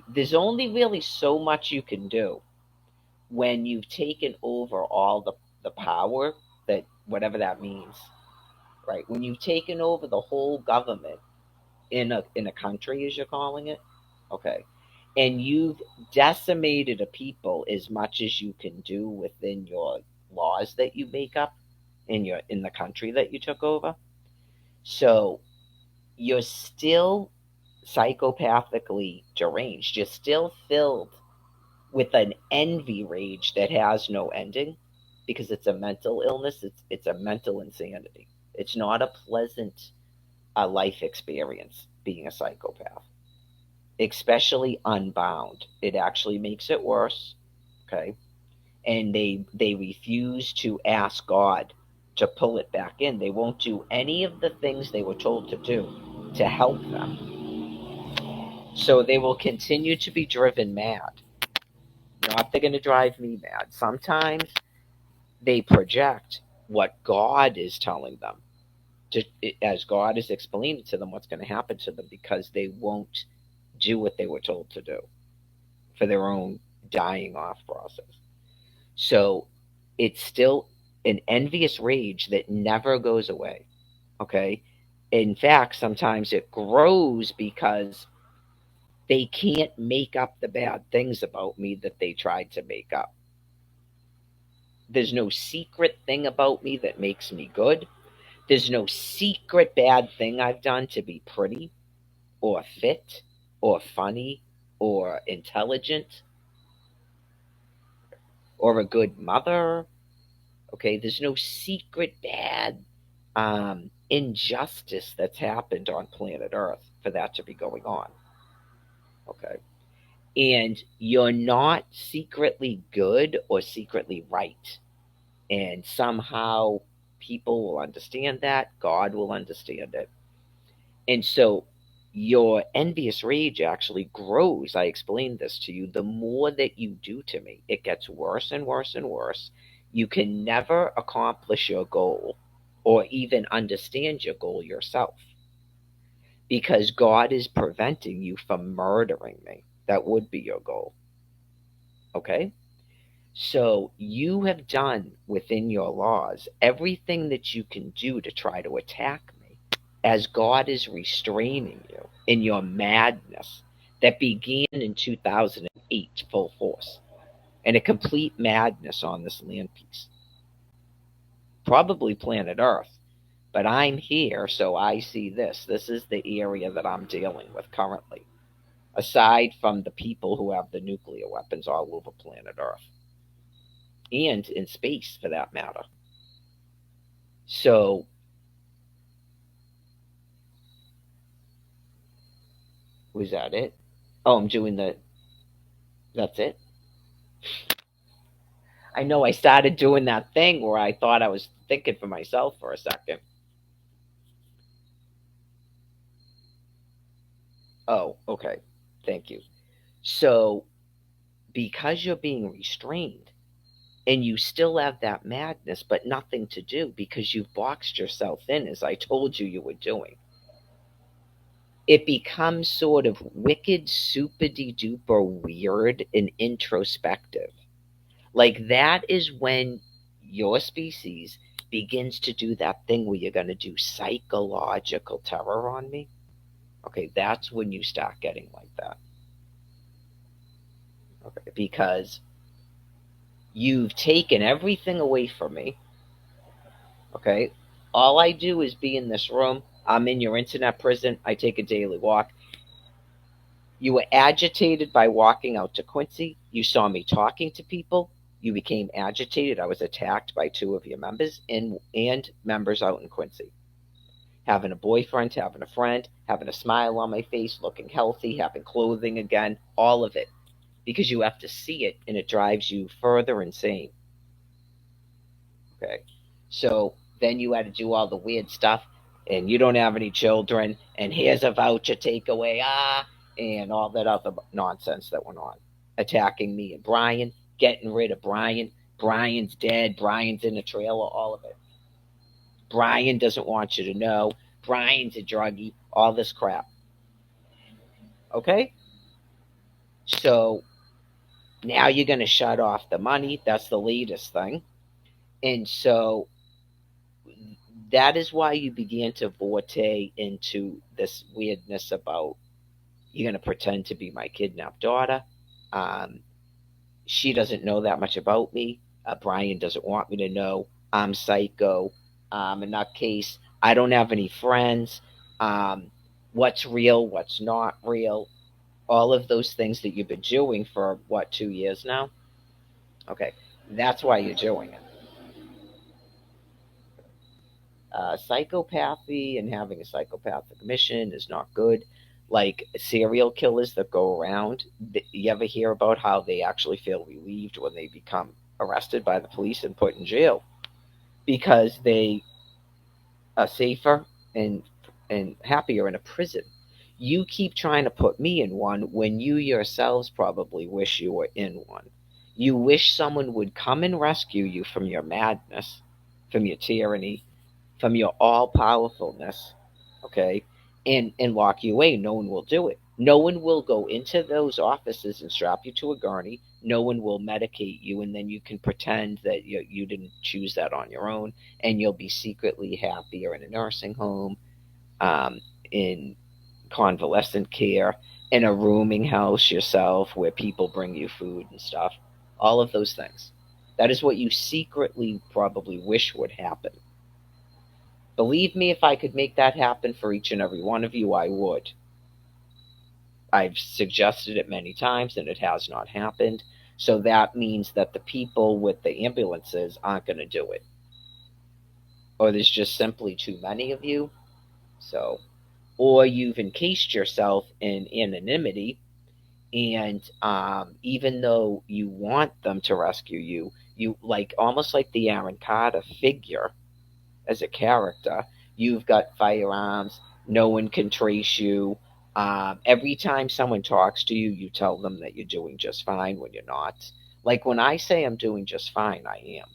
There's only really so much you can do when you've taken over all the power, that whatever that means, right? When you've taken over the whole government in a country, as you're calling it, okay, and you've decimated a people as much as you can do within your laws that you make up in the country that you took over. So you're still psychopathically deranged. You're still filled with an envy rage that has no ending, because it's a mental illness. It's a mental insanity. It's not a pleasant life experience being a psychopath, especially unbound. It actually makes it worse. Okay, and they refuse to ask God to pull it back in. They won't do any of the things they were told to do to help them. So they will continue to be driven mad. Not they're going to drive me mad. Sometimes they project what God is telling them, to, as God is explaining to them what's going to happen to them, because they won't do what they were told to do for their own dying off process. So it's still an envious rage that never goes away. Okay. In fact, sometimes it grows because they can't make up the bad things about me that they tried to make up. There's no secret thing about me that makes me good. There's no secret bad thing I've done to be pretty or fit or funny or intelligent or a good mother. Okay, there's no secret bad injustice that's happened on planet Earth for that to be going on. Okay, and you're not secretly good or secretly right. And somehow people will understand that, God will understand it. And so your envious rage actually grows. I explained this to you. The more that you do to me, it gets worse and worse and worse. You can never accomplish your goal or even understand your goal yourself, because God is preventing you from murdering me. That would be your goal. Okay? So you have done within your laws everything that you can do to try to attack me, as God is restraining you in your madness that began in 2008 full force, and a complete madness on this land piece, probably planet Earth. But I'm here, so I see this. This is the area that I'm dealing with currently, aside from the people who have the nuclear weapons all over planet Earth and in space for that matter. So, was that it? Oh, I'm doing the. That's it? I know I started doing that thing where I thought I was thinking for myself for a second. Oh, okay. Thank you. So, because you're being restrained and you still have that madness, but nothing to do because you've boxed yourself in, as I told you were doing, it becomes sort of wicked, super duper weird and introspective. Like that is when your species begins to do that thing where you're going to do psychological terror on me. Okay, that's when you start getting like that. Okay, because you've taken everything away from me. Okay, all I do is be in this room. I'm in your internet prison. I take a daily walk. You were agitated by walking out to Quincy. You saw me talking to people. You became agitated. I was attacked by two of your members and members out in Quincy. Having a boyfriend, having a friend, having a smile on my face, looking healthy, having clothing again, all of it. Because you have to see it and it drives you further insane. Okay. So then you had to do all the weird stuff, and you don't have any children, and here's a voucher takeaway, and all that other nonsense that went on. Attacking me and Brian, getting rid of Brian. Brian's dead. Brian's in the trailer, all of it. Brian doesn't want you to know. Brian's a druggie, all this crap. Okay? So now you're going to shut off the money. That's the latest thing. And so that is why you began to forte into this weirdness about you're going to pretend to be my kidnapped daughter. Um, she doesn't know that much about me. Brian doesn't want me to know. I'm psycho. In that case, I don't have any friends. Um, what's real? What's not real? All of those things that you've been doing for what, 2 years now? Okay, that's why you're doing it. Psychopathy and having a psychopathic mission is not good. Like serial killers that go around, you ever hear about how they actually feel relieved when they become arrested by the police and put in jail because they are safer and happier in a prison. You keep trying to put me in one when you yourselves probably wish you were in one. You wish someone would come and rescue you from your madness, from your tyranny, from your all powerfulness, okay, and lock you away. No one will do it. No one will go into those offices and strap you to a gurney. No one will medicate you, and then you can pretend that you didn't choose that on your own, and you'll be secretly happier in a nursing home, in convalescent care, in a rooming house yourself where people bring you food and stuff. All of those things. That is what you secretly probably wish would happen. Believe me, if I could make that happen for each and every one of you, I would. I've suggested it many times and it has not happened. So that means that the people with the ambulances aren't going to do it. Or there's just simply too many of you. So, or you've encased yourself in anonymity, and even though you want them to rescue you, you like almost like the Aaron Carter figure as a character. You've got firearms. No one can trace you. Every time someone talks to you, you tell them that you're doing just fine when you're not. Like when I say I'm doing just fine, I am.